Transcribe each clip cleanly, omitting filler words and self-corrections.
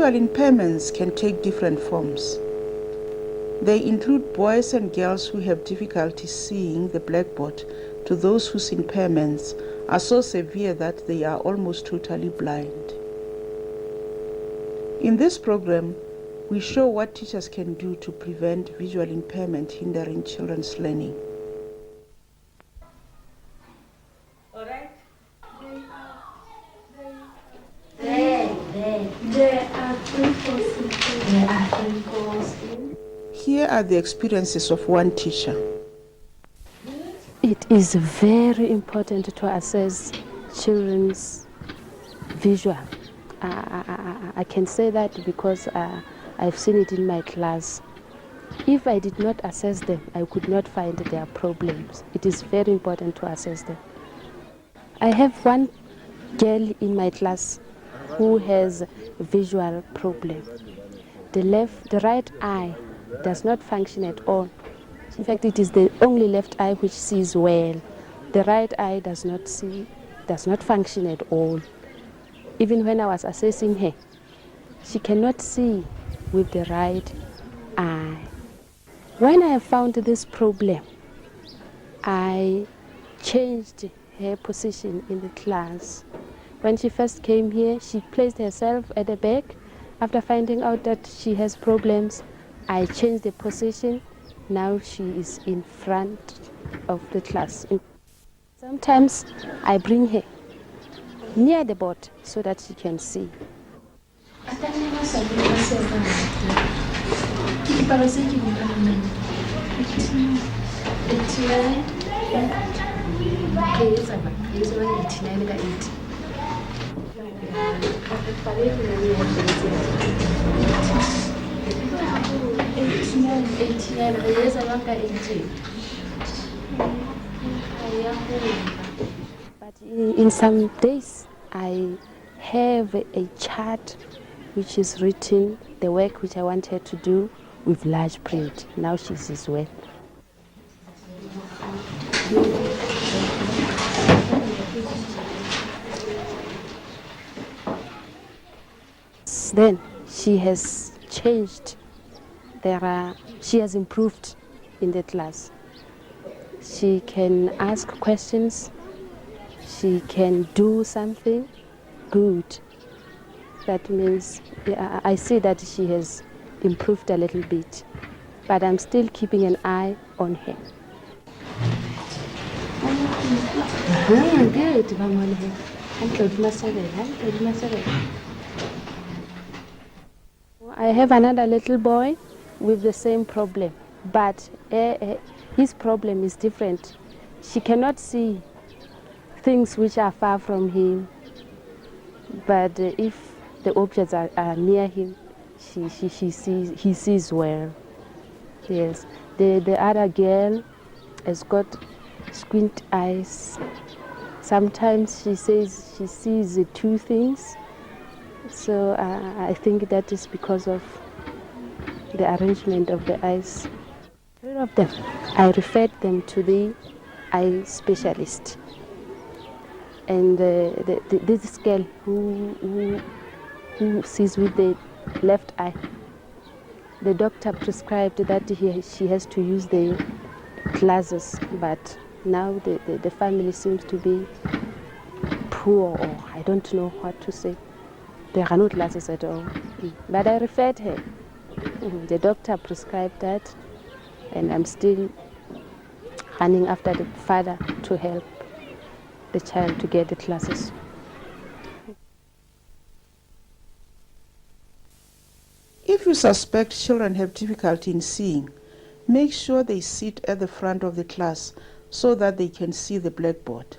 Visual impairments can take different forms. They include boys and girls who have difficulty seeing the blackboard to those whose impairments are so severe that they are almost totally blind. In this program, we show what teachers can do to prevent visual impairment hindering children's learning. All right? There are three courses. Here are the experiences of one teacher. It is very important to assess children's visual. I can say that because I've seen it in my class. If I did not assess them, I could not find their problems. It is very important to assess them. I have one girl in my class who has a visual problem. The right eye does not function at all. In fact, it is the only left eye which sees well. The right eye does not function at all. Even when I was assessing her, she cannot see with the right eye. When I found this problem, I changed her position in the class. When she first came here, she placed herself at the back. After finding out that she has problems, I changed the position. Now she is in front of the class. Sometimes I bring her near the board so that she can see. But in some days I have a chart which is written the work which I want her to do with large print. Now she sees well. Then she has changed. She has improved in the class. She can ask questions. She can do something good. That means I see that she has improved a little bit, but I'm still keeping an eye on her. Good. I have another little boy with the same problem, but his problem is different. She cannot see things which are far from him, but if the objects are near him, he sees well. Yes, the other girl has got squint eyes. Sometimes she says she sees two things. So I think that is because of the arrangement of the eyes. Three of them, I referred them to the eye specialist. And this girl who sees with the left eye, the doctor prescribed that she has to use the glasses, but now the family seems to be poor, or I don't know what to say. There are no glasses at all. But I referred her. The doctor prescribed that, and I'm still running after the father to help the child to get the glasses. If you suspect children have difficulty in seeing, make sure they sit at the front of the class so that they can see the blackboard.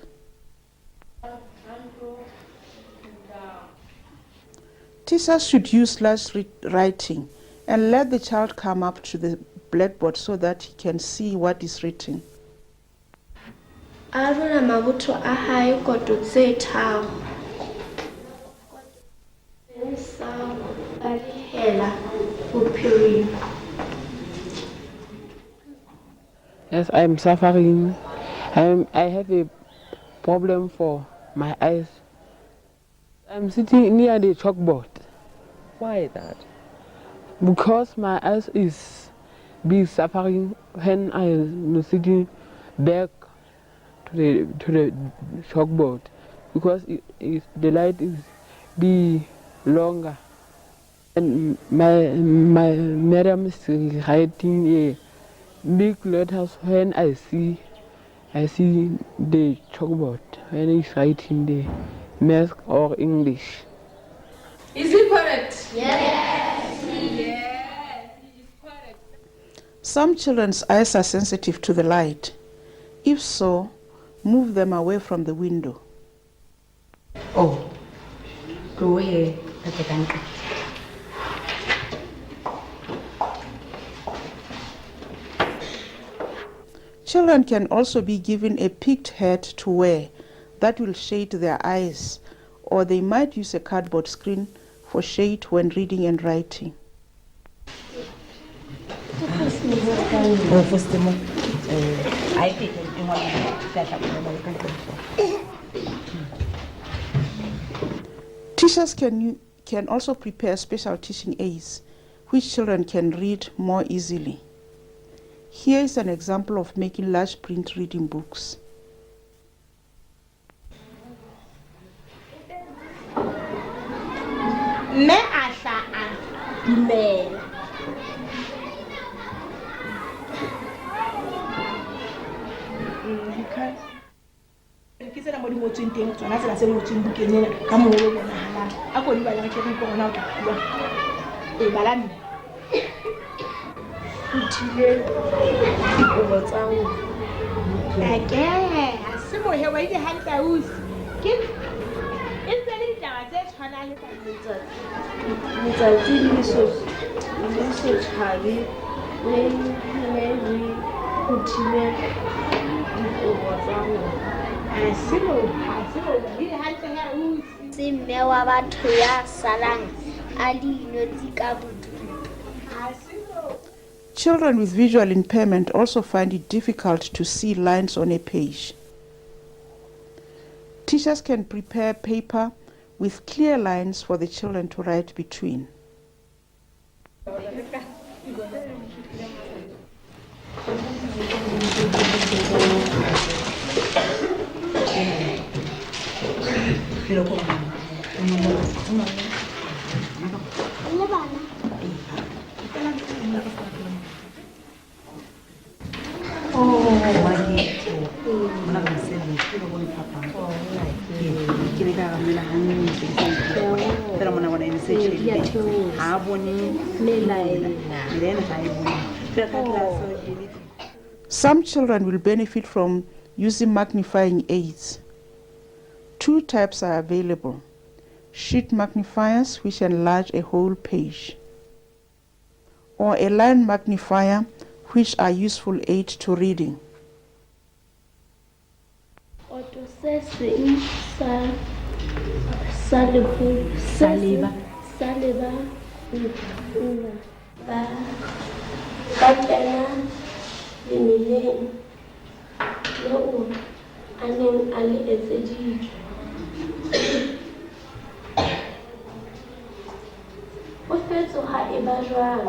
Teachers should use large writing and let the child come up to the blackboard so that he can see what is written. Aruna mabuto ahai koto zeta. Yes, I'm suffering. I have a problem for my eyes. I'm sitting near the chalkboard. Why that? Because my eyes is be suffering when I am sitting back to the chalkboard, because the light is be longer, and my madam is writing a big letters when I see the chalkboard when he's writing the math or English. Is it correct? Some children's eyes are sensitive to the light. If so, move them away from the window. Oh. Go ahead. Children can also be given a peaked hat to wear that will shade their eyes, or they might use a cardboard screen for shade when reading and writing. Teachers can also prepare special teaching aids which children can read more easily. Here is an example of making large print reading books. Me ahla a dumela. Ke tsena mo di ngotsweng teng tsona tsela tse ngotsweng bukeng ena ka moholo bonahalang a ko di balang ke go bona o tla bua bala nne Ho thile dikobo tsa ho. ke ha se mohe wa ile hantle ausi ke e ntse le ditaba tse tshwanang le tsa Letsatsi le so tshwabe le ho thile dikobo tsa ho. ha se mo wa ile hantle ha ausi Tse mme wa batho ya salang a le inotsi ka bodutu. ha se mo. Children with visual impairment also find it difficult to see lines on a page. Teachers can prepare paper with clear lines for the children to write between. Some children will benefit from using magnifying aids. Two types are available: sheet magnifiers, which enlarge a whole page, or a line magnifier, which are useful aid to reading. Otto se seng sa leba ba kena lemeleng leo a neng a le etseditswe. O fetsoha e ba jwang?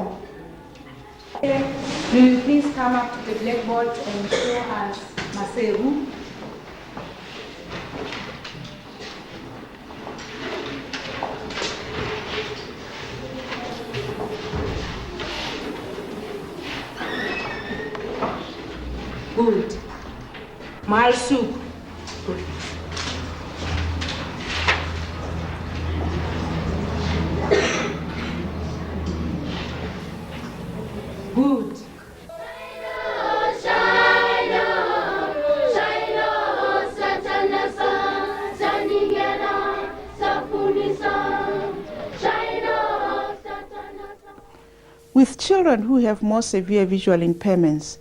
Will you please come up to the blackboard and show us Maseru? Good. Malsuk. Good. Good. With children who have more severe visual impairments,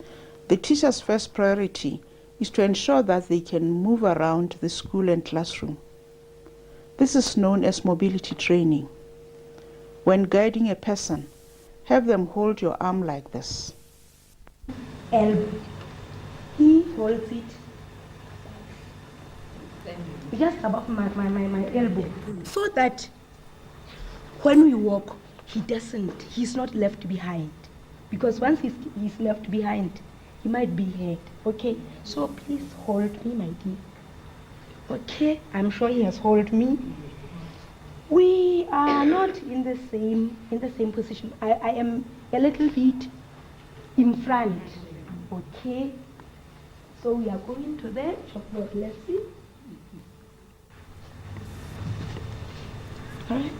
the teacher's first priority is to ensure that they can move around the school and classroom. This is known as mobility training. When guiding a person, have them hold your arm like this. Elbow. He holds it just above my elbow, so that when we walk, he's not left behind. Because once he's left behind, he might be hurt. Okay, so please hold me, my dear. Okay, I'm sure he has hold me. We are not in the same position. I am a little bit in front. Okay, so we are going to the chalkboard. Let's see. All right.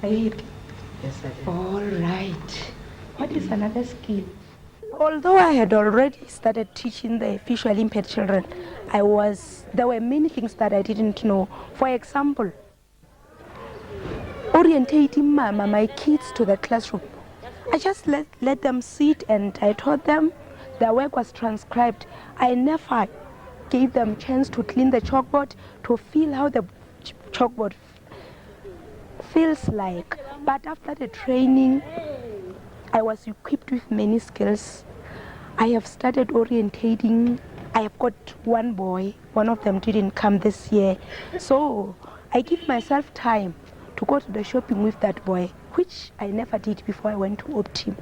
Are you? Yes, I do. All right. What is another skill? Although I had already started teaching the visually impaired children, there were many things that I didn't know. For example, orientating my kids to the classroom. I just let them sit and I taught them. Their work was transcribed. I never gave them chance to clean the chalkboard, to feel how the chalkboard feels like. But after the training, I was equipped with many skills. I have started orientating. I have got one boy. One of them didn't come this year. So I give myself time to go to the shopping with that boy, which I never did before I went to Optim.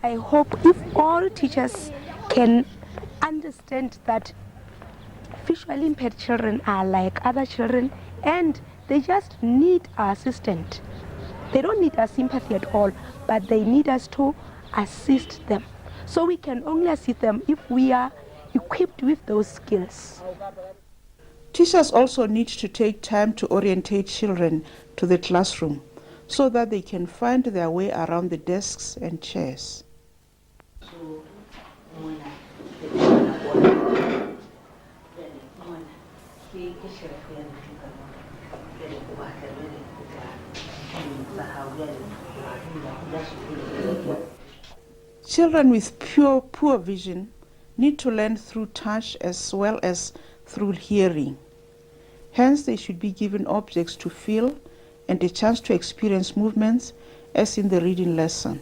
I hope if all teachers can understand that visually impaired children are like other children and they just need our assistance. They don't need our sympathy at all, but they need us to assist them. So we can only assist them if we are equipped with those skills. Teachers also need to take time to orientate children to the classroom so that they can find their way around the desks and chairs. Children with poor vision need to learn through touch as well as through hearing. Hence, they should be given objects to feel and a chance to experience movements as in the reading lesson.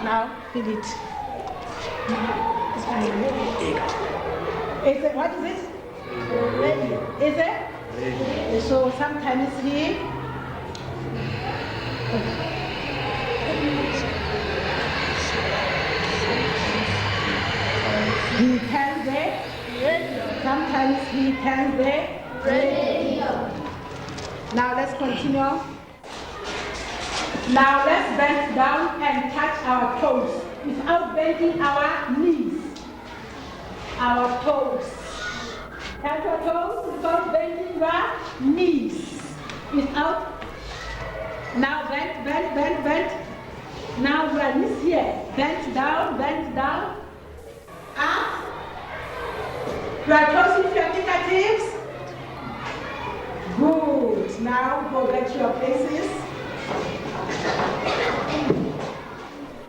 Now, feel it. Is it, what is it? Radio. Is it? Radio. So sometimes he tells the radio. Sometimes he tells the radio. Now let's continue. Now let's bend down and touch our toes without bending our knees. Our toes. Touch your toes without bending your knees. Without. Now bend, bend, bend, bend. Now your knees here. Bend down, bend down. Up. Your toes with your fingertips. Good. Now go back to your places.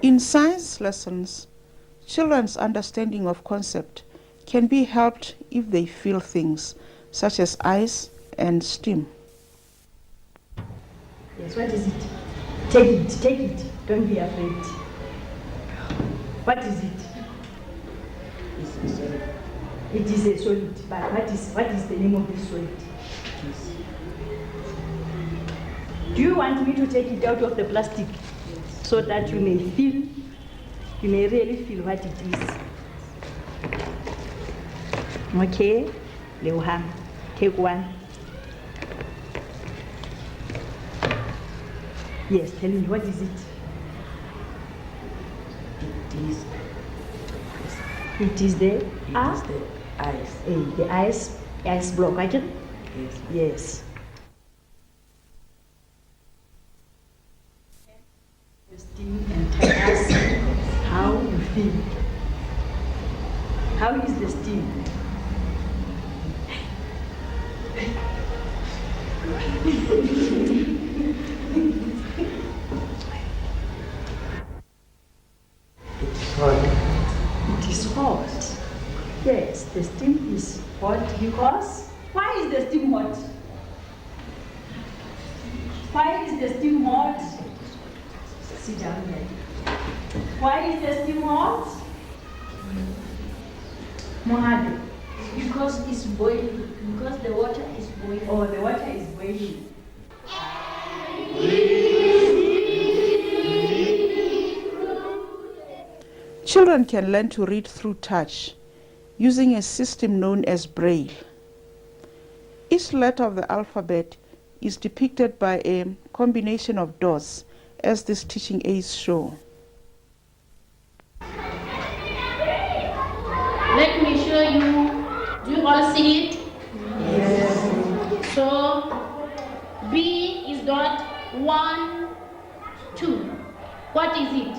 In science lessons, children's understanding of concept can be helped if they feel things such as ice and steam. Yes, what is it? Take it, take it. Don't be afraid. What is it? It is a solid, but what is the name of this solid? Do you want me to take it out of the plastic so that you may really feel what it is? Okay, Leuham, take one. Yes, tell me, what is it? It is the ice. The ice block, I can? Yes. Steam and tell us how you feel. How is the steam? It's hot. It is hot. Yes, the steam is hot because. Why is the steam hot? Why is the steam hot? Sit down here. Why is the steam hot? Mohado. Because it's boiling. Because the water is boiling. Oh, the water is boiling. Children can learn to read through touch using a system known as Braille. Each letter of the alphabet is depicted by a combination of dots, as these teaching aids show. Let me show you. Do you all see it? Yes. So B is dot 1, 2. What is it?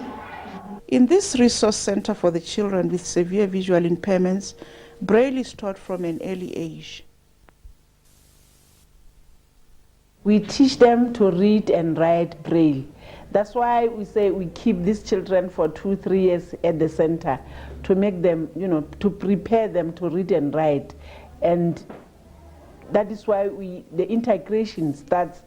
In this resource center for the children with severe visual impairments, Braille is taught from an early age. We teach them to read and write Braille. That's why we say we keep these children for 2-3 years at the center to make them, to prepare them to read and write. And that is why the integration starts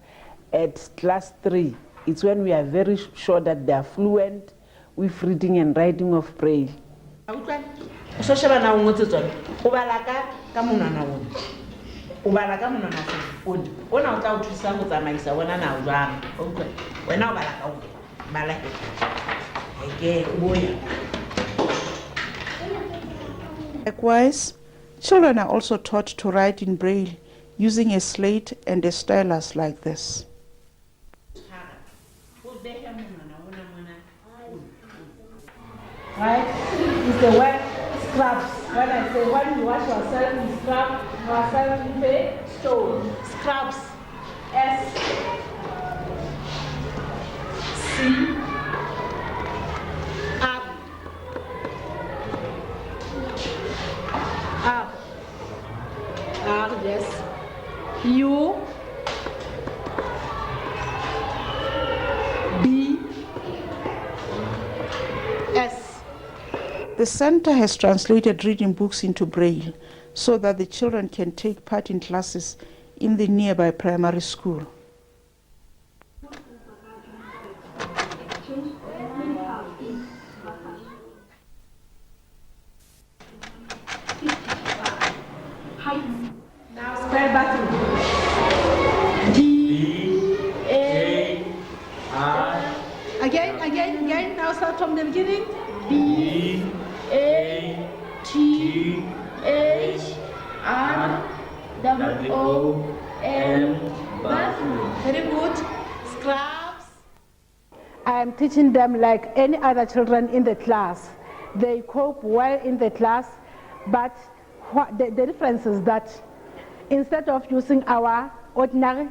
at class 3. It's when we are very sure that they are fluent with reading and writing of Braille. Ubala ka monana phone ona o tla o thusa go tsamaisa bona na o jang okay wena o bala ka o bala ke boya. Likewise, children are also taught to write in Braille using a slate and a stylus like this. Right? It's the word scrubs. When I say when you wash yourself, you scrub yourself with a stone. Scrubs. S C up. Up. R, yes. U B S. The center has translated reading books into Braille so that the children can take part in classes in the nearby primary school. Now spell button. D A I. Again. Now start from the beginning. B A T H R O N. Very good. Scrubs. I am teaching them like any other children in the class. They cope well in the class, but the difference is that instead of using our ordinary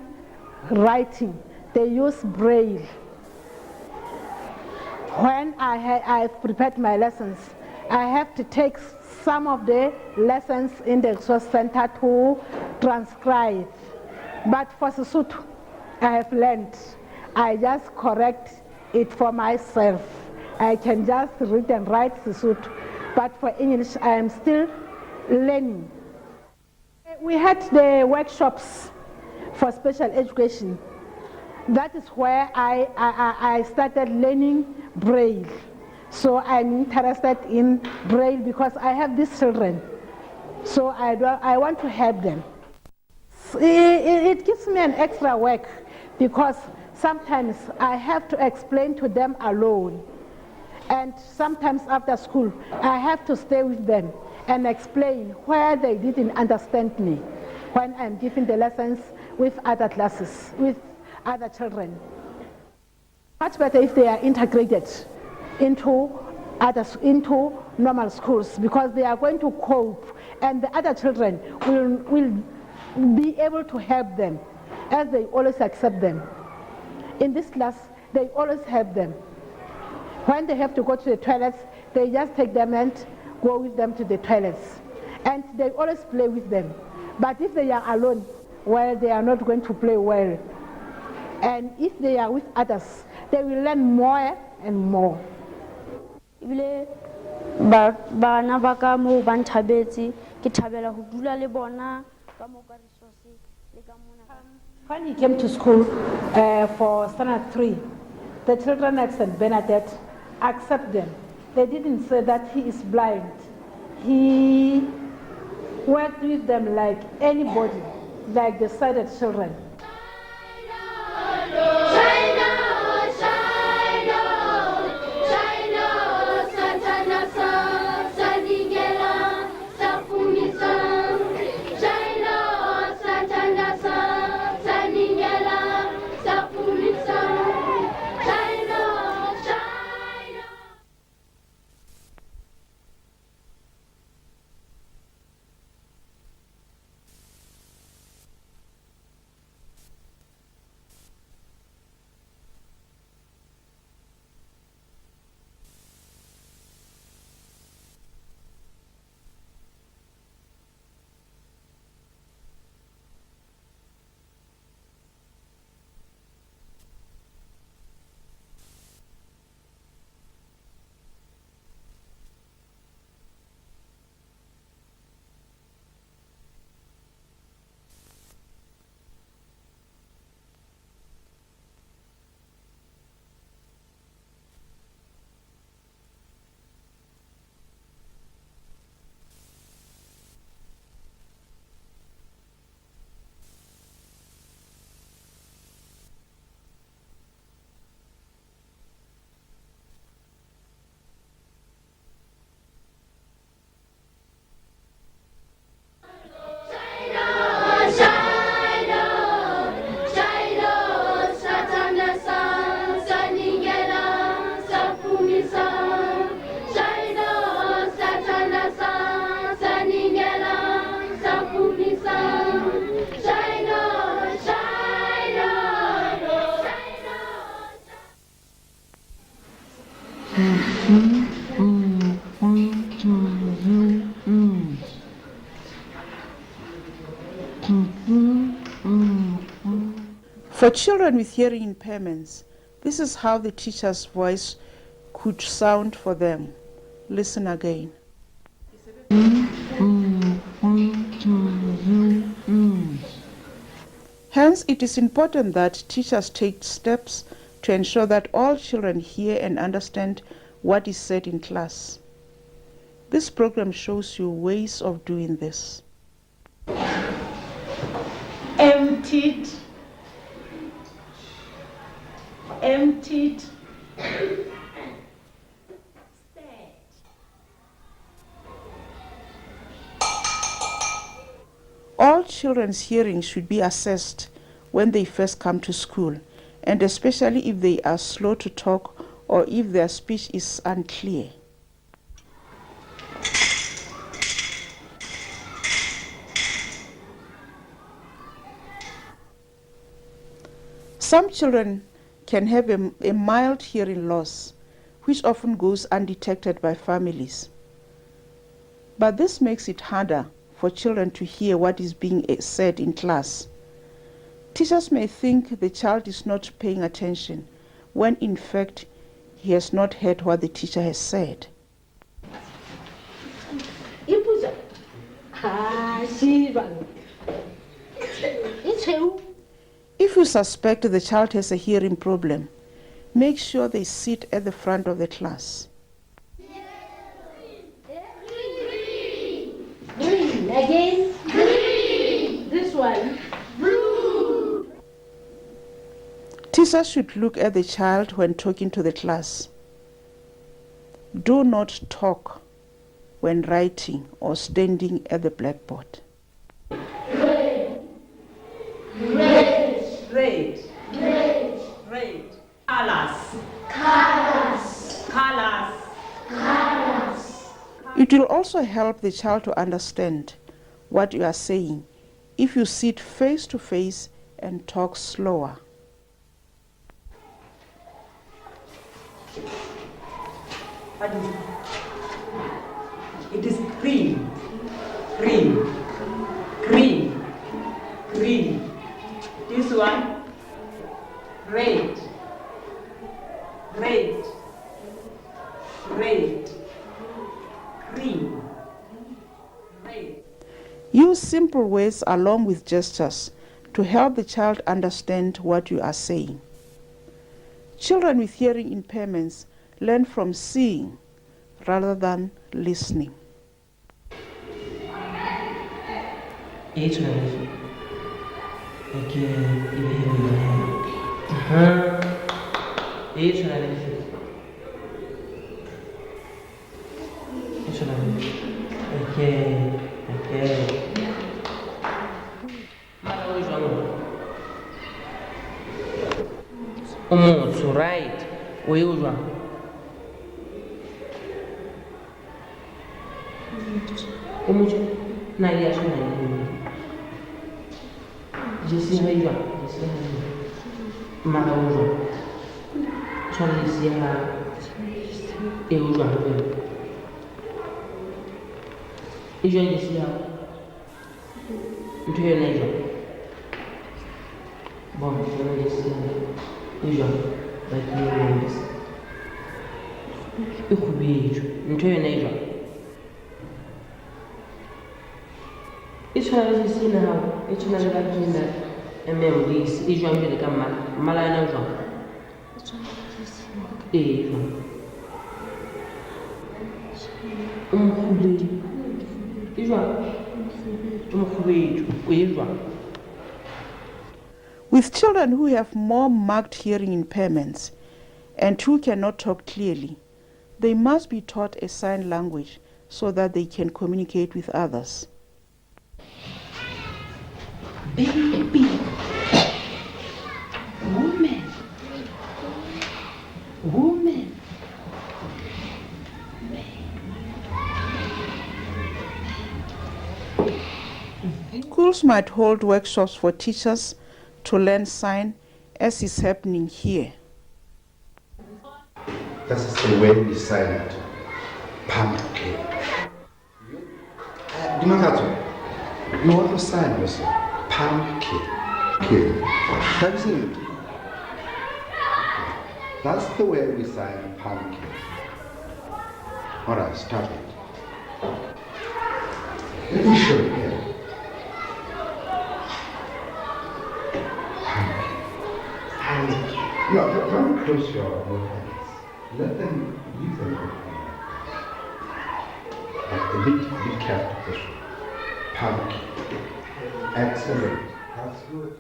writing, they use Braille. When I've prepared my lessons, I have to take some of the lessons in the resource center to transcribe. But for Sesotho, I have learned. I just correct it for myself. I can just read and write Sesotho. But for English, I am still learning. We had the workshops for special education. That is where I started learning Braille. So I'm interested in Braille because I have these children. So I want to help them. It gives me an extra work because sometimes I have to explain to them alone. And sometimes after school, I have to stay with them and explain where they didn't understand me when I'm giving the lessons with other classes, with other children. Much better if they are integrated into normal schools because they are going to cope and the other children will be able to help them as they always accept them. In this class, they always help them. When they have to go to the toilets, they just take them and go with them to the toilets. And they always play with them. But if they are alone, well, they are not going to play well. And if they are with others, they will learn more and more. Bana ba ka mo ba nthabetse ke thabela ho dula le bona ka mo ka resource le ka mona. When he came to school for standard 3, the children at St. Bernadette accept them. They didn't say that he is blind. He work with them like anybody, like the sighted children. For children with hearing impairments, this is how the teacher's voice could sound for them. Listen again. Hence, it is important that teachers take steps to ensure that all children hear and understand what is said in class. This program shows you ways of doing this. Emptied. Emptied. All children's hearing should be assessed when they first come to school, and especially if they are slow to talk or if their speech is unclear. Some children can have a mild hearing loss, which often goes undetected by families. But this makes it harder for children to hear what is being said in class. Teachers may think the child is not paying attention, when in fact he has not heard what the teacher has said. If you suspect the child has a hearing problem, make sure they sit at the front of the class. Green. Again. Green. This one. Blue. Teachers should look at the child when talking to the class. Do not talk when writing or standing at the blackboard. Red. Red. Red. Red. Red. Colors. Colors. Colors. Colors. It will also help the child to understand what you are saying if you sit face to face and talk slower. What is it? It is green. Green. Green. Green. This one. Red. Red. Red. Green. Red. Use simple words along with gestures to help the child understand what you are saying. Children with hearing impairments learn from seeing rather than listening. e tshwana le efe? Okay, e behilwe e tshwana le efe? E tshwana le efe? Okay. Mara o jwang o motsho, right? O e o jwang? O motsho na le ya tshwana le eo. Jesi ha e jwang? Mara o jwang? Tshwana le jesi ha e o jwang le eo. E jwang jesi ha ntho yona e jwang? Bon, tshwana le jesi ha e jwang? Like e jwang? E kgubedu ntho yona e jwang? E tshwana le jesi ena hao, e tshwana le bakena mmolisi, e jwang jwale ka mmala? Mmala yona o jwang? E jwang? O mokgubedu e jwang? O mokgubedu o e jwang? With children who have more marked hearing impairments and who cannot talk clearly, they must be taught a sign language so that they can communicate with others. Baby, woman. Schools might hold workshops for teachers to learn sign, as is happening here. This is the way we sign it. Pumpkin. You want to sign yourself? Pumpkin. Okay. Have you seen it? That's the way we sign pumpkin. All right, start it. Let me show you here. Pumpkin. No, don't close your hands. Let them leave them open. A bit careful. Pumpkin. Excellent. That's good.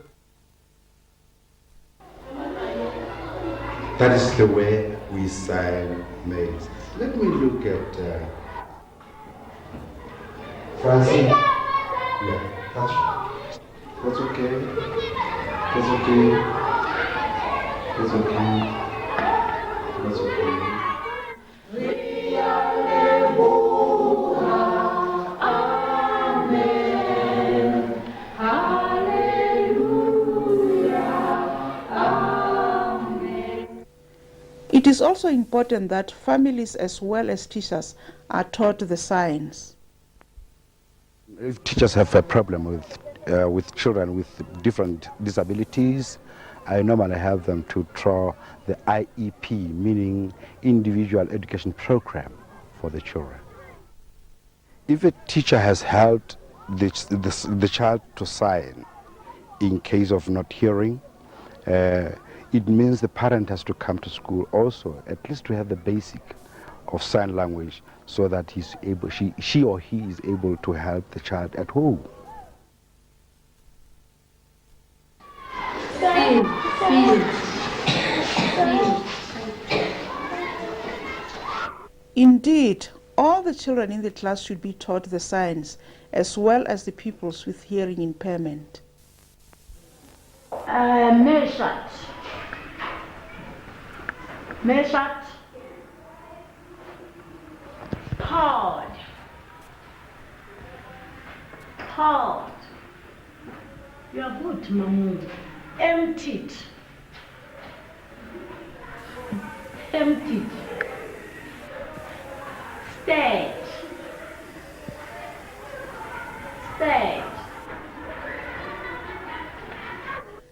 That is the way we sign maize. Let me look at Francine. Yeah, that's right. That's okay. That's okay. That's okay. That's okay. It is also important that families as well as teachers are taught the signs. If teachers have a problem with children with different disabilities, I normally have them to draw the IEP, meaning Individual Education Program for the children. If a teacher has helped the child to sign in case of not hearing, it means the parent has to come to school also, at least to have the basic of sign language so that he's able, she or he is able to help the child at home. Indeed, all the children in the class should be taught the signs as well as the pupils with hearing impairment. Measured, poured, you are good, Mamu. Emptied, stirred,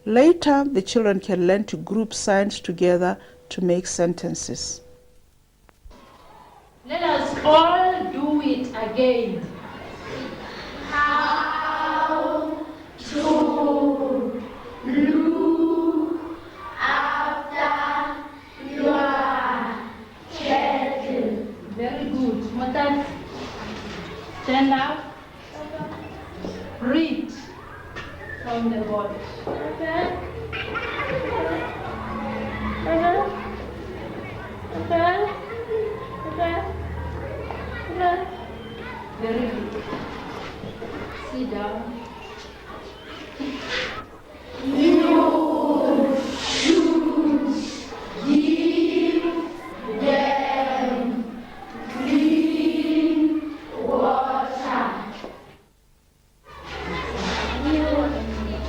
Later, the children can learn to group signs together to make sentences. Let us all do it again. How to look after your children. Very good. Stand up. Read. Very good. Sit down.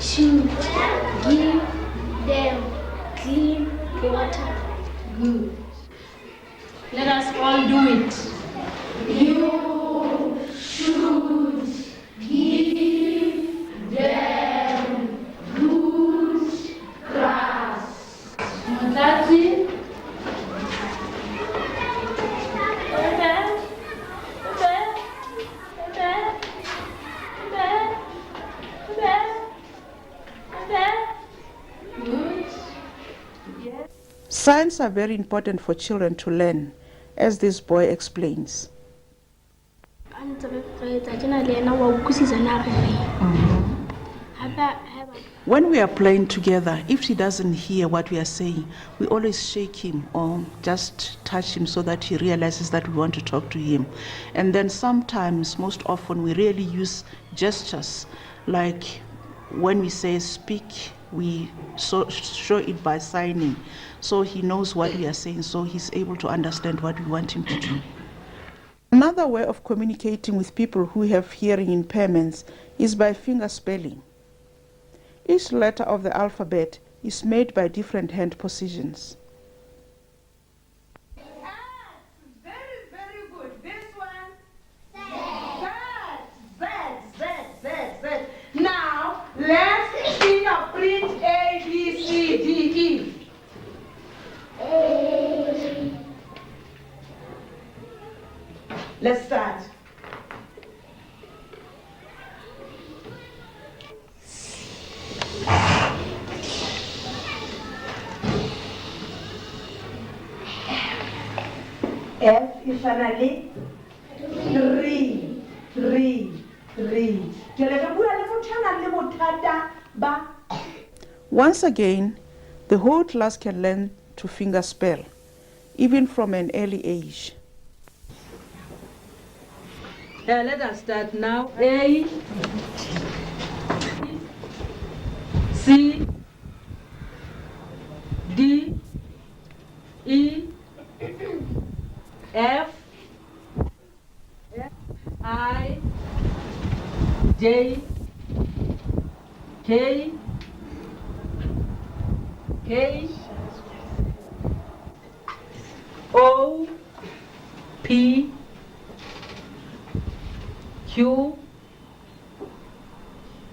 Should give them clean water. Good. Let us all do it. Mutati. Signs are very important for children to learn, as this boy explains. When we are playing together, if he doesn't hear what we are saying, we always shake him or just touch him so that he realizes that we want to talk to him. And then sometimes, most often, we really use gestures, like when we say speak, we show it by signing, so he knows what we are saying, so he's able to understand what we want him to do. Another way of communicating with people who have hearing impairments is by finger spelling. Each letter of the alphabet is made by different hand positions. Very good. This one. Z. Now, let's fingerprint A, B, C, D, E. Let's start. F finally 3. Once again, the whole class can learn to finger spell, even from an early age. Let us start now. A, C, D, E, F, I, J, K, O, P, Q,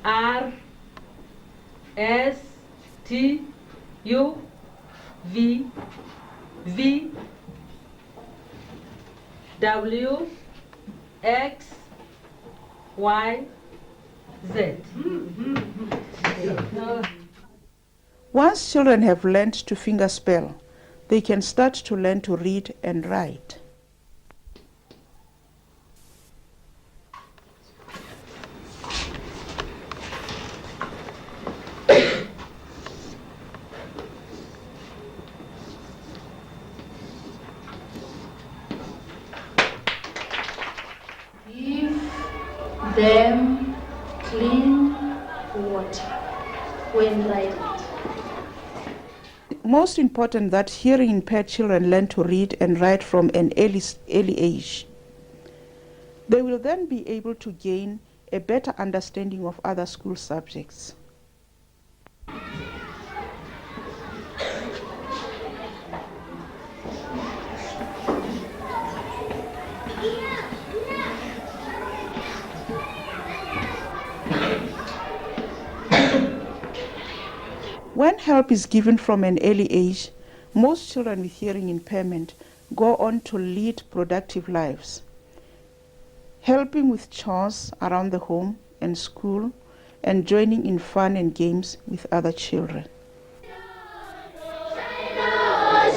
R, S, T, U, V, W, X, Y, Z. Once children have learned to finger spell, they can start to learn to read and write. Give them clean water when writing. Most important that hearing impaired children learn to read and write from an early age. They will then be able to gain a better understanding of other school subjects. When help is given from an early age, most children with hearing impairment go on to lead productive lives, helping with chores around the home and school, and joining in fun and games with other children. Shine on,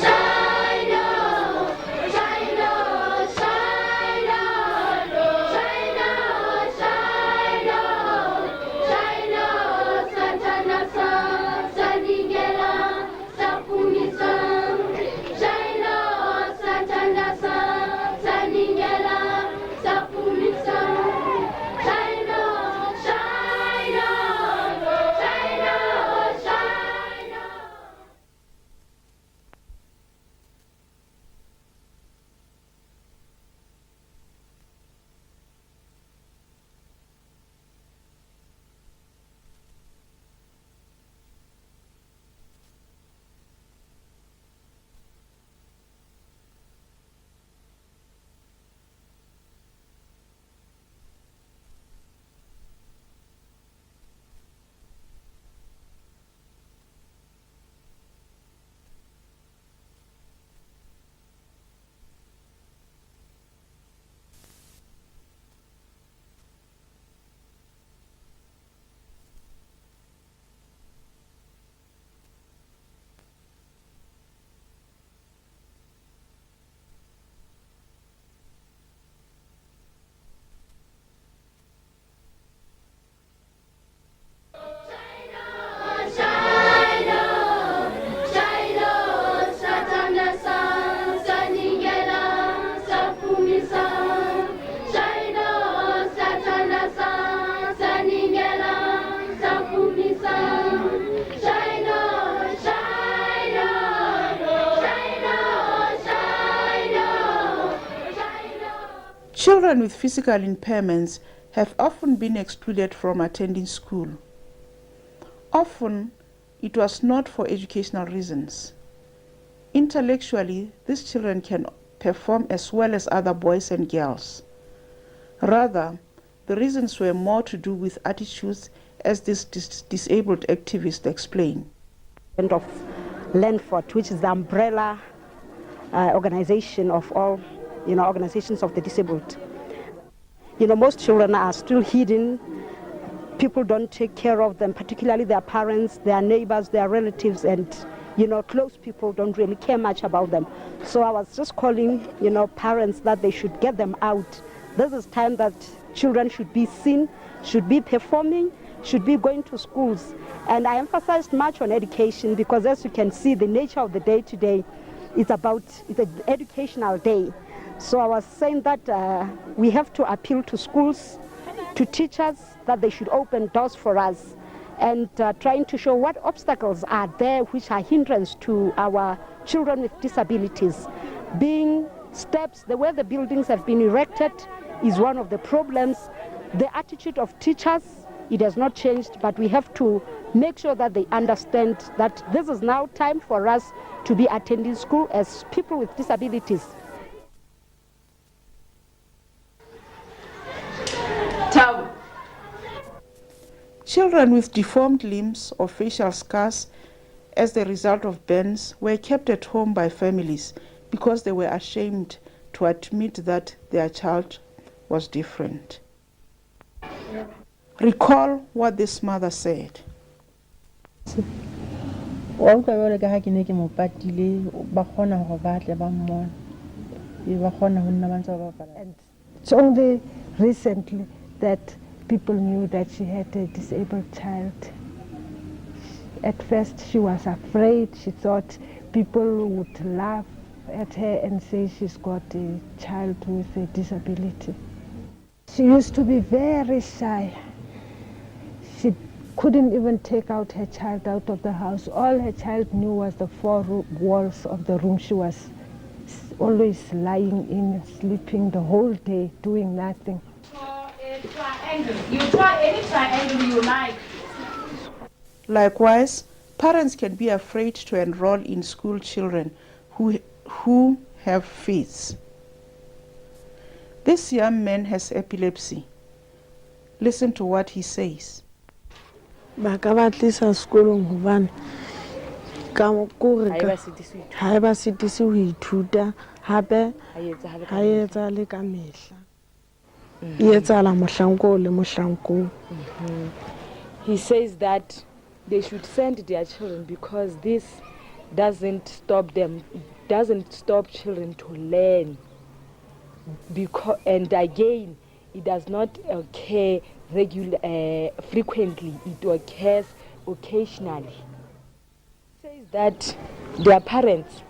Children with physical impairments have often been excluded from attending school. Often, it was not for educational reasons. Intellectually, these children can perform as well as other boys and girls. Rather, the reasons were more to do with attitudes, as this disabled activist explained. Of Landford, which is the umbrella organization of all, organizations of the disabled. Most children are still hidden. People don't take care of them, particularly their parents, their neighbors, their relatives, and close people don't really care much about them. So I was just calling, parents that they should get them out. This is time that children should be seen, should be performing, should be going to schools. And I emphasized much on education because, as you can see, the nature of the day today, it's an educational day. So I was saying that we have to appeal to schools, to teachers, that they should open doors for us, and trying to show what obstacles are there which are hindrance to our children with disabilities. Being steps, the way the buildings have been erected is one of the problems. The attitude of teachers, it has not changed, but we have to make sure that they understand that this is now time for us to be attending school as people with disabilities. Children with deformed limbs or facial scars as the result of burns were kept at home by families because they were ashamed to admit that their child was different. Recall what this mother said. And it's only recently that people knew that she had a disabled child. At first she was afraid. She thought people would laugh at her and say she's got a child with a disability. She used to be very shy. She couldn't even take out her child out of the house. All her child knew was the four walls of the room. She was always lying in, sleeping the whole day, doing nothing. Triangle. You try any triangle you like. Likewise, parents can be afraid to enroll in school children who have fits. This young man has epilepsy. Listen to what he says. He says that they should send their children because this doesn't stop children to learn. And again, it does not occur frequently, it occurs occasionally. He says that their parents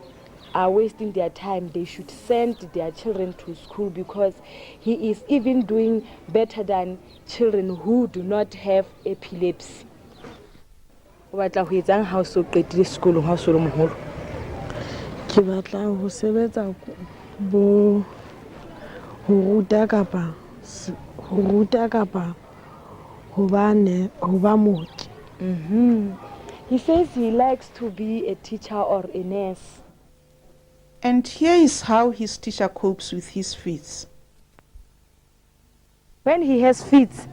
are wasting their time. They should send their children to school because he is even doing better than children who do not have epilepsy. He says he likes to be a teacher or a nurse. And here is how his teacher copes with his fits. When he has fits,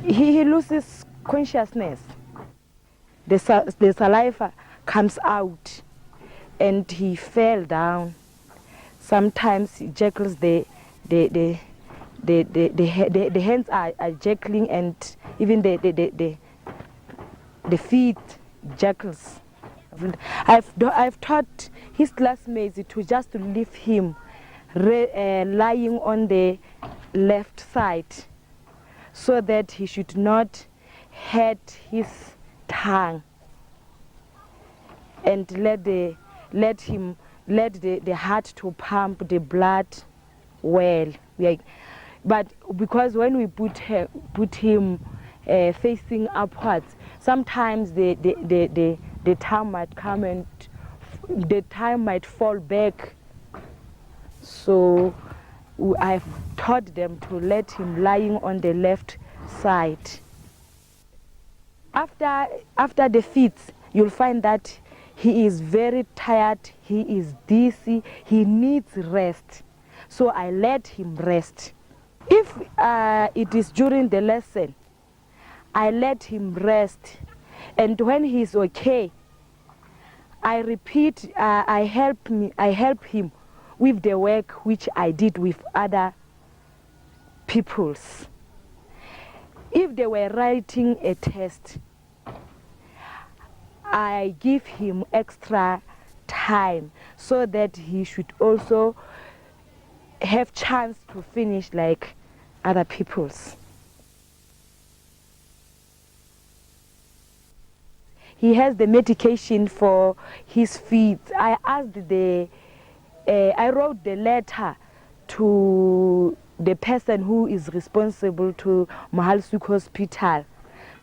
he loses consciousness. The saliva comes out and he fell down. Sometimes he jackals, the hands are jackling, and even the feet jackals. I've taught his classmates to just leave him lying on the left side so that he should not hurt his tongue, and let the heart to pump the blood well. But because when we put him facing upwards, sometimes the tongue might come and the tongue might fall back. So I've taught them to let him lying on the left side. After the feeds, you'll find that he is very tired, he is dizzy, he needs rest. So I let him rest. If it is during the lesson, I let him rest. And when he's okay, I repeat, I help him with the work which I did with other pupils. If they were writing a test, I give him extra time so that he should also have chance to finish like other pupils. He has the medication for his feet. I wrote the letter to the person who is responsible to Mahalsuk Hospital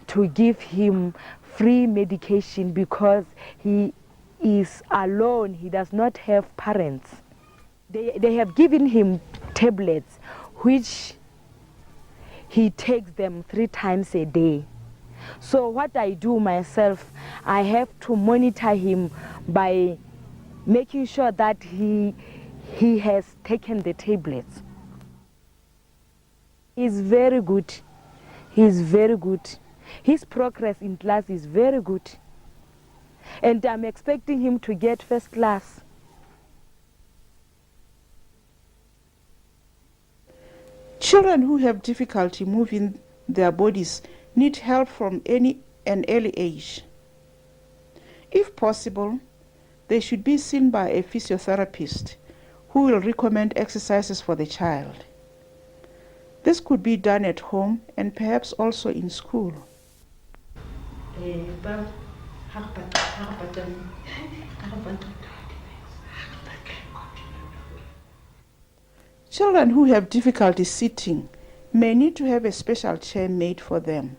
to give him free medication because he is alone. He does not have parents. They have given him tablets which he takes them 3 times a day. So what I do myself, I have to monitor him by making sure that he has taken the tablets. He's very good. He's very good. His progress in class is very good. And I'm expecting him to get first class. Children who have difficulty moving their bodies need help from an early age. If possible, they should be seen by a physiotherapist who will recommend exercises for the child. This could be done at home and perhaps also in school. Children who have difficulty sitting may need to have a special chair made for them.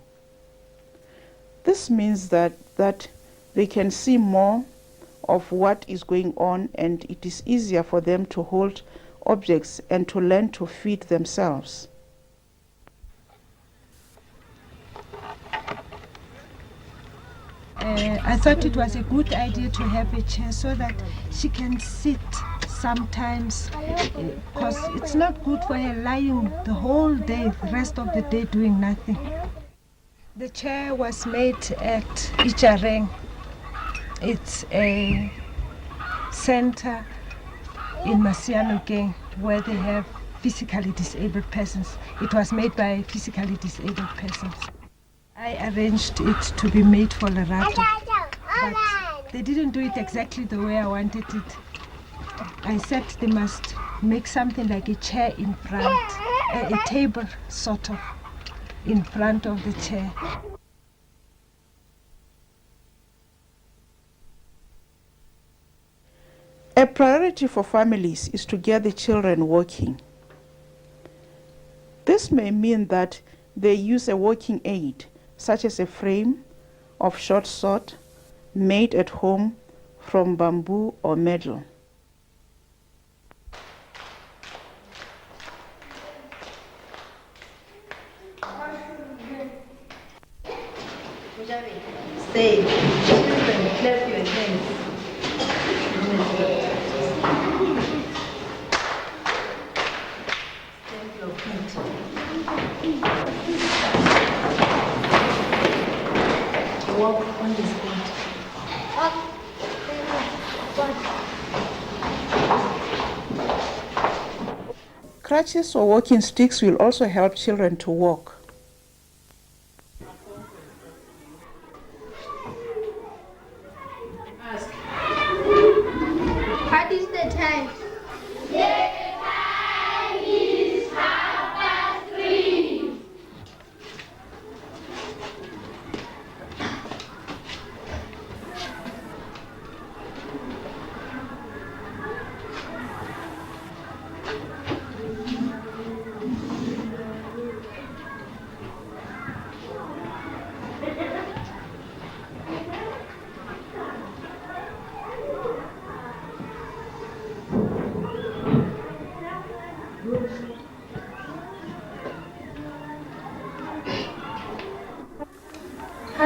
This means that they can see more of what is going on, and it is easier for them to hold objects and to learn to feed themselves. I thought it was a good idea to have a chair so that she can sit sometimes, because it's not good for her lying the whole day, the rest of the day doing nothing. The chair was made at Ichareng. It's a center in Masianokeng where they have physically disabled persons. It was made by physically disabled persons. I arranged it to be made for Lerato, but they didn't do it exactly the way I wanted it. I said they must make something like a chair in front, a table sort of in front of the chair. A priority for families is to get the children walking. This may mean that they use a walking aid, such as a frame of short sort made at home from bamboo or metal. Stay. Children, clap your hands. Stamp your feet. Walk on the spot. Crutches or walking sticks will also help children to walk. What is the time?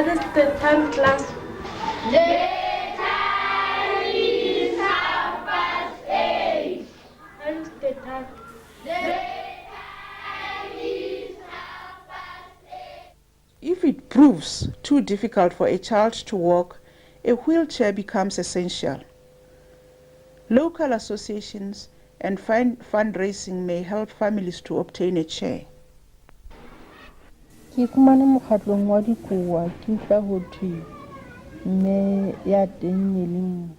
What is the time, class? The time is 8:30. And the time? The time is 8:30. If it proves too difficult for a child to walk, a wheelchair becomes essential. Local associations and fundraising may help families to obtain a chair. Ke fumane mokgatlong wa dikowa ke utlwa ho thwe mme ya teng e le moo.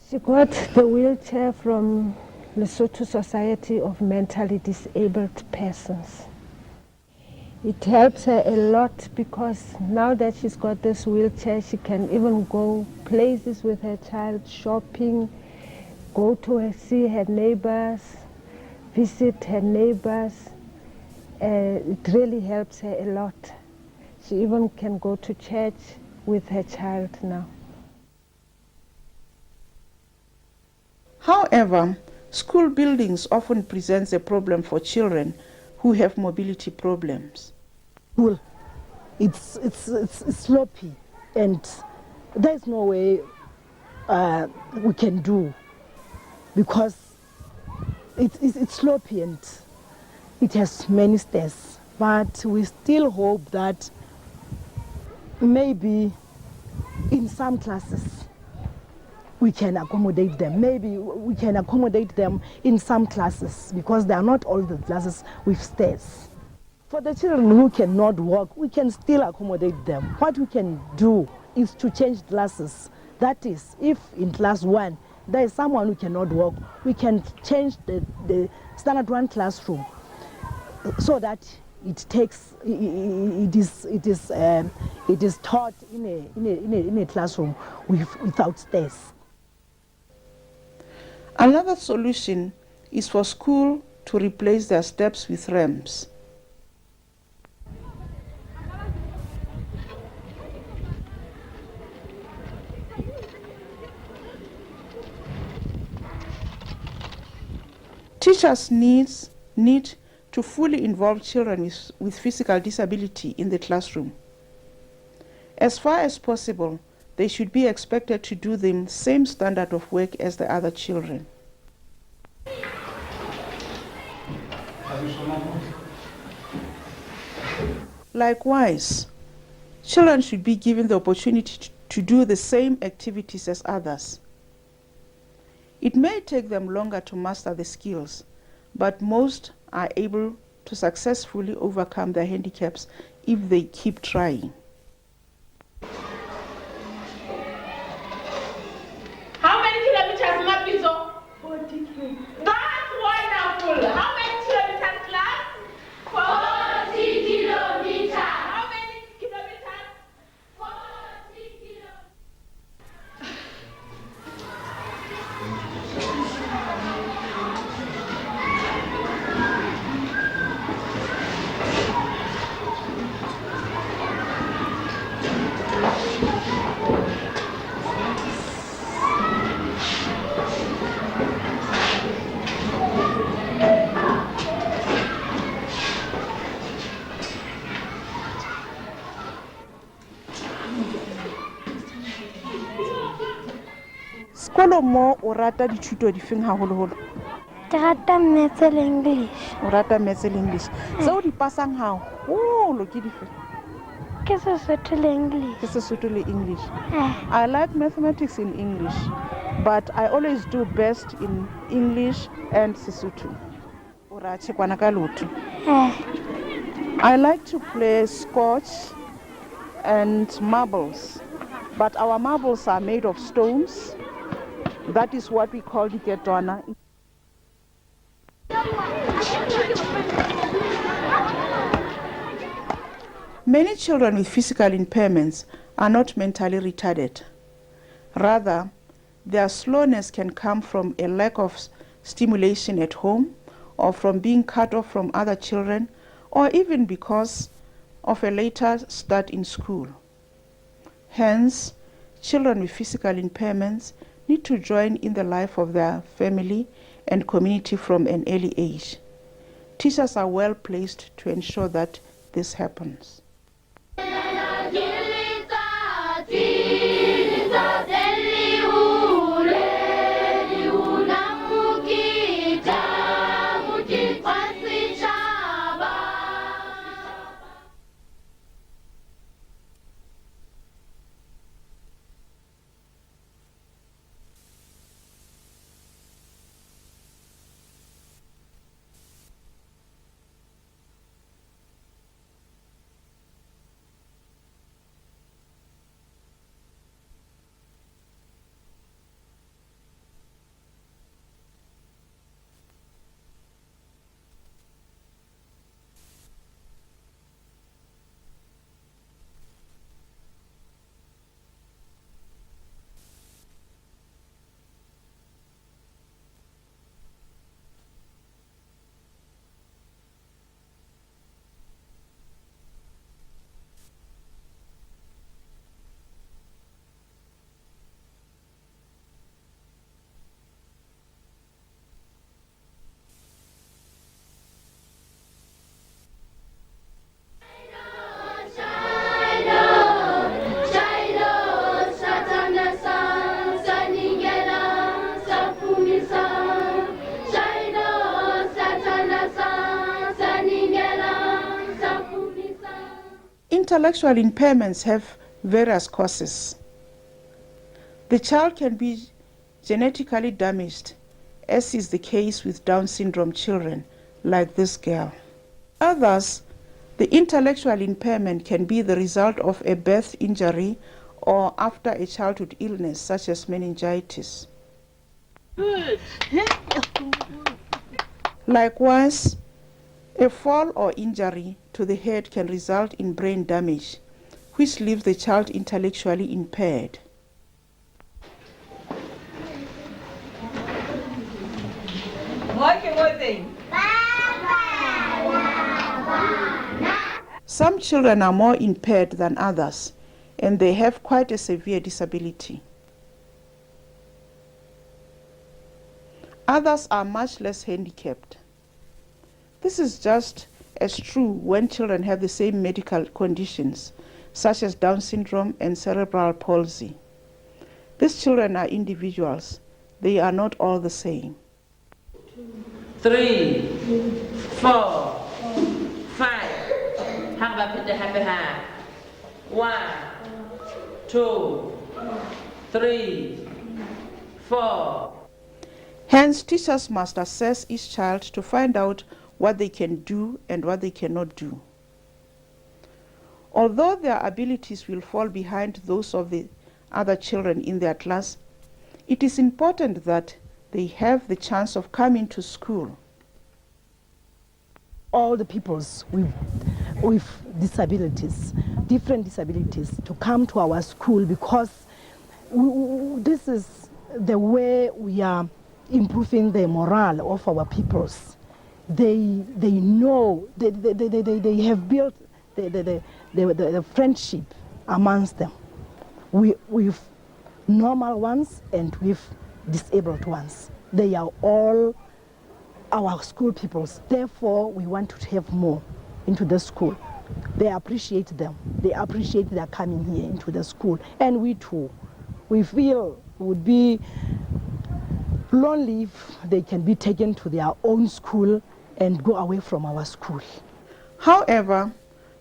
She got the wheelchair from Lesotho Society of Mentally Disabled Persons. It helps her a lot because now that she's got this wheelchair, she can even go places with her child, shopping, go to see her neighbors, visit her neighbors. It really helps her a lot. She even can go to church with her child now. However, school buildings often present a problem for children who have mobility problems. Well, it's sloppy, and there's no way we can do, because it's sloppy and it has many stairs. But we still hope that maybe in some classes we can accommodate them. Maybe we can accommodate them in some classes, because they are not all the classes with stairs. For the children who cannot walk, we can still accommodate them. What we can do is to change classes. That is, if in class 1 there is someone who cannot walk, we can change the standard 1 classroom so that it is taught in a classroom without stairs. Another solution is for school to replace their steps with ramps. Teachers need to fully involve children with physical disability in the classroom. As far as possible, they should be expected to do the same standard of work as the other children. Likewise, children should be given the opportunity to do the same activities as others. It may take them longer to master the skills, but most are able to successfully overcome their handicaps if they keep trying. How many kilometers, Mapizo? 40 kilometers. That's wonderful. How many kilometers, class? 40 kilometers. How many kilometers? 40 kilometers. Sekolo mo o rata dithuto difeng haholoholo? Ke rata maths le English. O rata maths le English. Tseo di pasang haholo ke dife? Ke Sesotho le English. Ke Sesotho le English. I like mathematics in English, but I always do best in English and Sesotho. O ra tshekwana ka lotho. I like to play scotch and marbles, but our marbles are made of stones. That is what we call the ketwana. Many children with physical impairments are not mentally retarded. Rather, their slowness can come from a lack of stimulation at home, or from being cut off from other children, or even because of a later start in school. Hence, children with physical impairments need to join in the life of their family and community from an early age. Teachers are well placed to ensure that this happens. Gilita Intellectual impairments have various causes. The child can be genetically damaged, as is the case with Down syndrome children, like this girl. Others, the intellectual impairment can be the result of a birth injury or after a childhood illness such as meningitis. Likewise, a fall or injury to the head can result in brain damage, which leaves the child intellectually impaired. Some children are more impaired than others, and they have quite a severe disability. Others are much less handicapped. This is just as true when children have the same medical conditions, such as Down syndrome and cerebral palsy. These children are individuals. They are not all the same. 3, 4, 5. 1, 2, 3, 4. Hence, teachers must assess each child to find out what they can do and what they cannot do. Although their abilities will fall behind those of the other children in their class, it is important that they have the chance of coming to school. All the peoples with disabilities, different disabilities, to come to our school, because this is the way we are improving the morale of our peoples. They know, they have built the friendship amongst them, with normal ones and with disabled ones. They are all our school peoples. Therefore, we want to have more into the school. They appreciate them. They appreciate their coming here into the school. And we too, we feel would be lonely if they can be taken to their own school and go away from our school. However,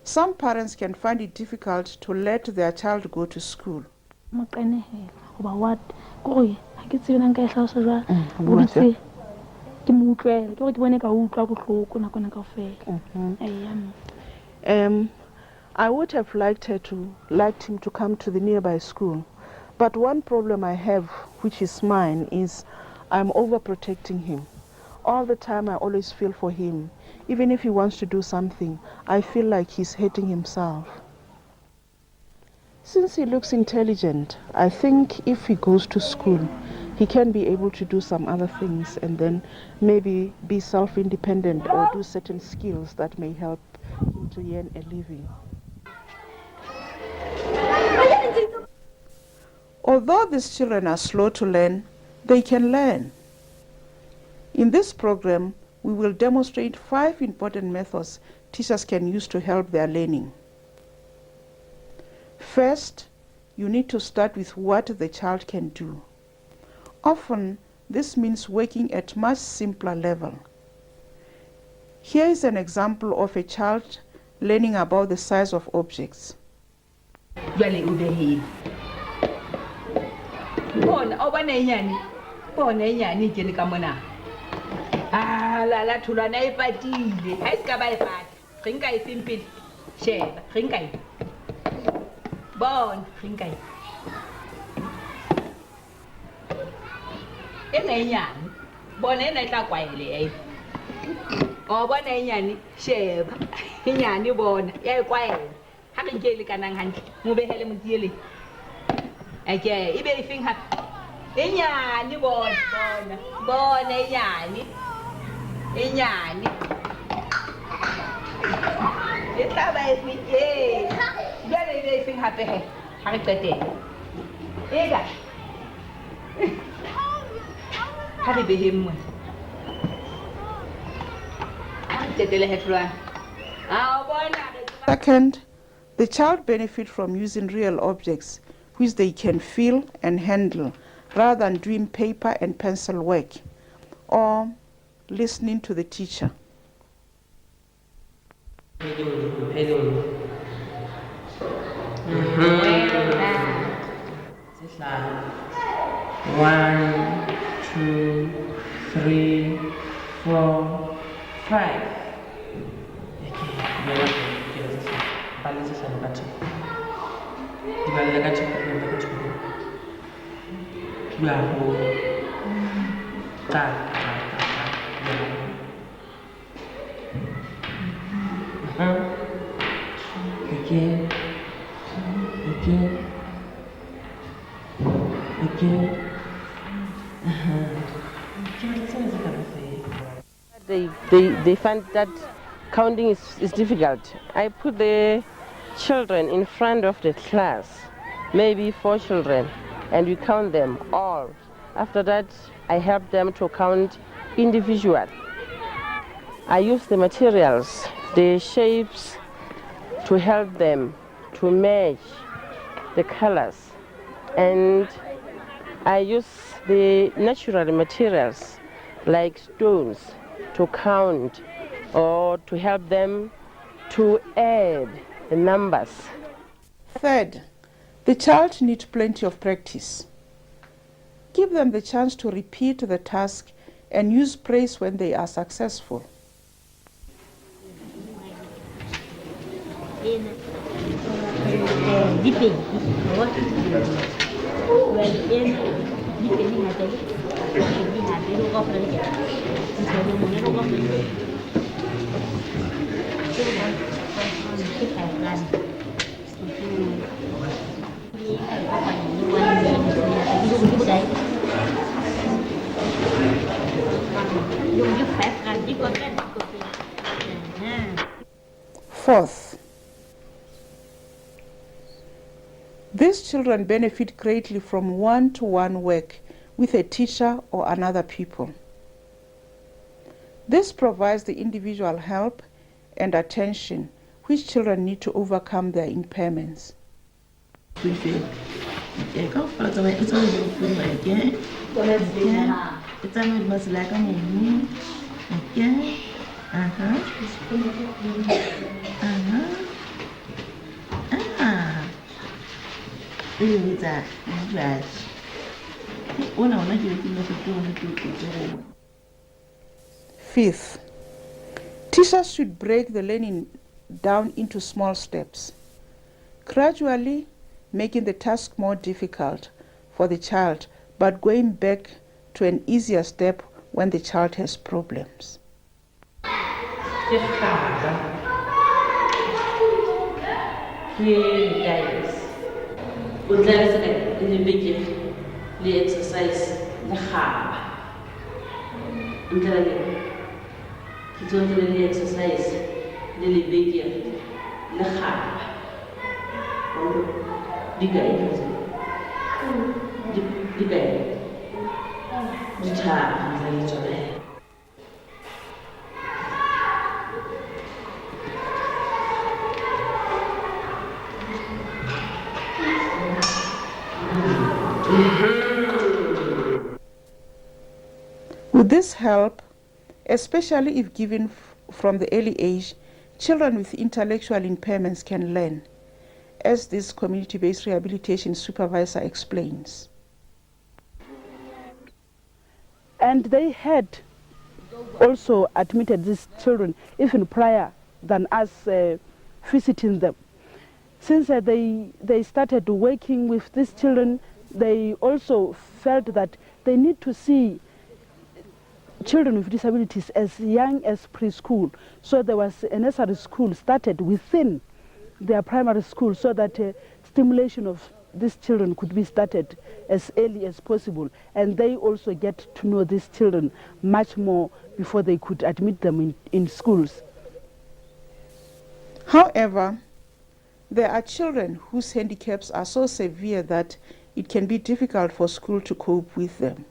some parents can find it difficult to let their child go to school. I would have liked him to come to the nearby school, but one problem I have, which is mine, is I'm overprotecting him. All the time I always feel for him. Even if he wants to do something, I feel like he's hurting himself. Since he looks intelligent, I think if he goes to school, he can be able to do some other things and then maybe be self-independent or do certain skills that may help him to earn a living. Although these children are slow to learn, they can learn. In this program, we will demonstrate 5 important methods teachers can use to help their learning. First, you need to start with what the child can do. Often, this means working at much simpler level. Here is an example of a child learning about the size of objects. La thulana e patile ha e ska ba e pata re nka e simpile sheba re nka e bona re nka e nyane bona ena tla kwaele e o bona e nyane sheba e nyane bona ya e kwaele ha re nke le kanang hantle mo behele motiele ake e be e fing ha e nyane bona e nyane Inyani. Ita ba ifike. Gale ile ifing hape he. Harikete. Ega. Hadi behemu. Tetele hetwa. Second, the child benefits from using real objects which they can feel and handle rather than doing paper and pencil work or listening to the teacher. 1, 2, 3, 4, 5. Again. They find that counting is difficult. I put the children in front of the class, maybe 4 children, and we count them all. After that, I help them to count individual. I use the materials, the shapes, to help them to match the colors. And I use the natural materials like stones to count or to help them to add the numbers. Third, the child needs plenty of practice. Give them the chance to repeat the task and use praise when they are successful. Fourth, these children benefit greatly from one-to-one work with a teacher or another pupil. This provides the individual help and attention which children need to overcome their impairments. Fifth, teachers should break the learning down into small steps, gradually making the task more difficult for the child, but going back to an easier step when the child has problems. Here guys, would like to in the beginning, the exercise the heart. I'm telling you, it's not the exercise, the beginning, the heart. The guys, the guy, the child, and each other. With this help, especially if given from the early age, children with intellectual impairments can learn, as this community-based rehabilitation supervisor explains. And they had also admitted these children even prior than us visiting them. Since they started working with these children, they also felt that they need to see children with disabilities as young as preschool. So there was a nursery school started within their primary school so that stimulation of these children could be started as early as possible. And they also get to know these children much more before they could admit them in schools. However, there are children whose handicaps are so severe that it can be difficult for school to cope with them.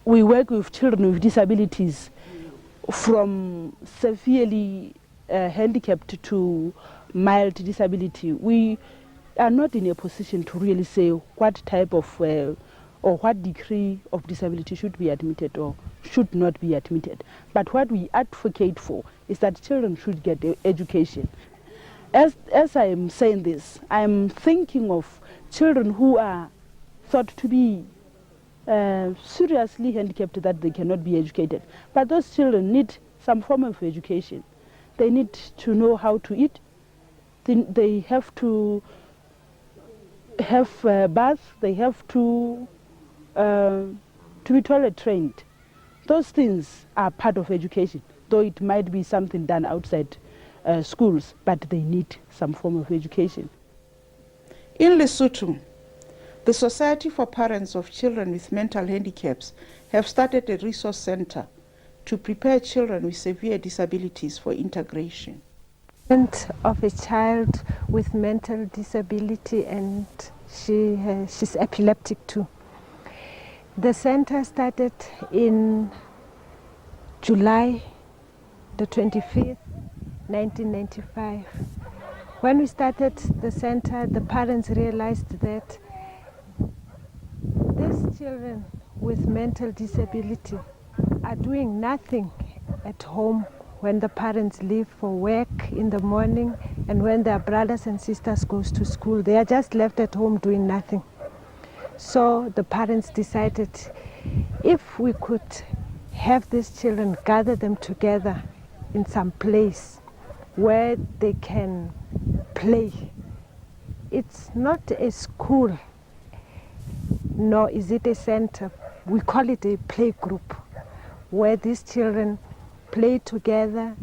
We work with children with disabilities from severely handicapped to mild disability. We are not in a position to really say what type of or what degree of disability should be admitted or should not be admitted. But what we advocate for is that children should get education. As I am saying this, I am thinking of children who are thought to be seriously handicapped that they cannot be educated. But those children need some form of education. They need to know how to eat. They have to have baths. They have to be toilet trained. Those things are part of education, though it might be something done outside schools, but they need some form of education. In Lesotho, the Society for Parents of Children with Mental Handicaps have started a resource center to prepare children with severe disabilities for integration. Of a child with mental disability, and she's epileptic too. The center started in July the 25th, 1995. When we started the center, the parents realized that these children with mental disability are doing nothing at home when the parents leave for work in the morning, and when their brothers and sisters goes to school, they are just left at home doing nothing. So the parents decided if we could have these children, gather them together in some place where they can play. It's not a school, nor is it a center. We call it a play group, where these children play together,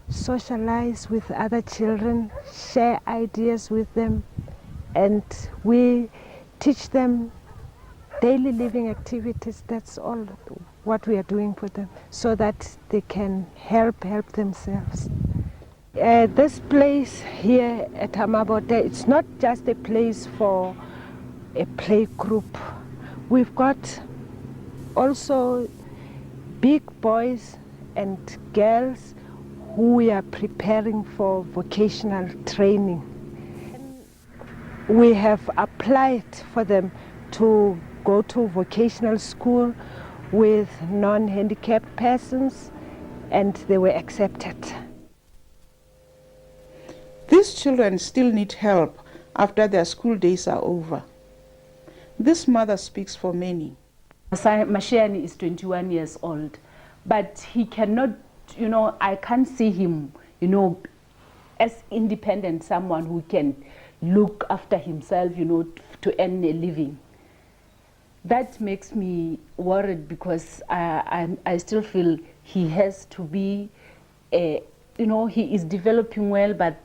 socialize with other children, share ideas with them, and we teach them daily living activities. That's all what we are doing for them, so that they can help themselves. This place here at Amabote, it's not just a place for a play group. We've got also big boys and girls who we are preparing for vocational training. We have applied for them to go to vocational school with non-handicapped persons, and they were accepted. These children still need help after their school days are over. This mother speaks for many. Mashiani is 21 years old, but he cannot, I can't see him, as independent, someone who can look after himself, to earn a living. That makes me worried, because I still feel he has to be, he is developing well, but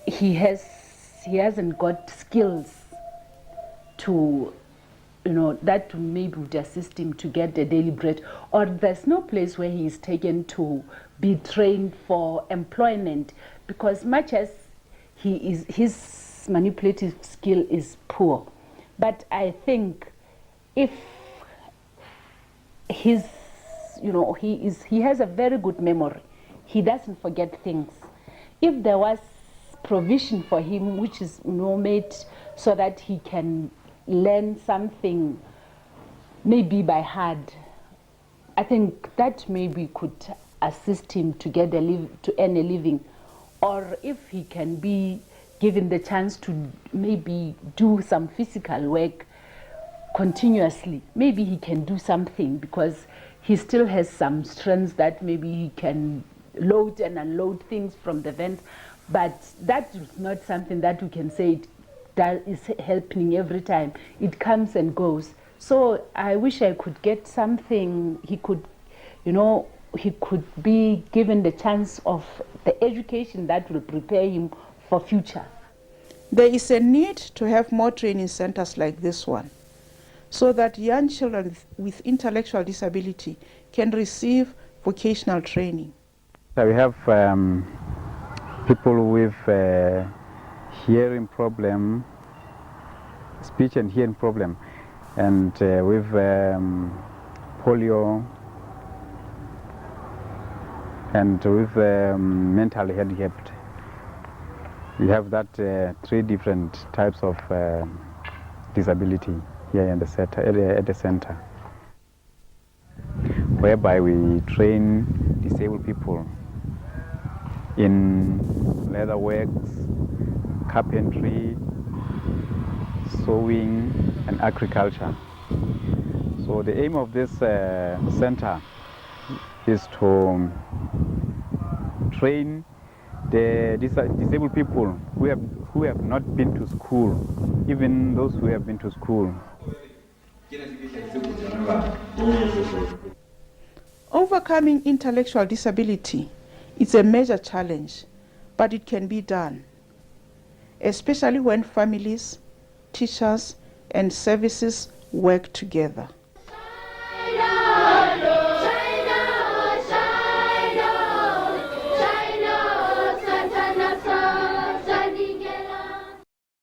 he hasn't got skills to, that maybe would assist him to get a daily bread, or there's no place where he is taken to be trained for employment, because much as his manipulative skill is poor. But I think if he has a very good memory, he doesn't forget things. If there was provision for him, which is made so that he can learn something maybe by heart, I think that maybe could assist him to to earn a living. Or if he can be given the chance to maybe do some physical work continuously, maybe he can do something, because he still has some strengths that maybe he can load and unload things from the vent. But that is not something that we can say that is helping every time. It comes and goes. So I wish I could get something he could, he could be given the chance of the education that will prepare him for future. There is a need to have more training centers like this one, so that young children with intellectual disability can receive vocational training. We have people with hearing problem, speech and hearing problem, and with polio, and with mentally handicapped. We have that 3 different types of disability here in the at the center, whereby we train disabled people in leather works, carpentry, sewing, and agriculture. So the aim of this center is to train the disabled people who have not been to school, even those who have been to school. Overcoming intellectual disability is a major challenge, but it can be done, especially when families, teachers, and services work together.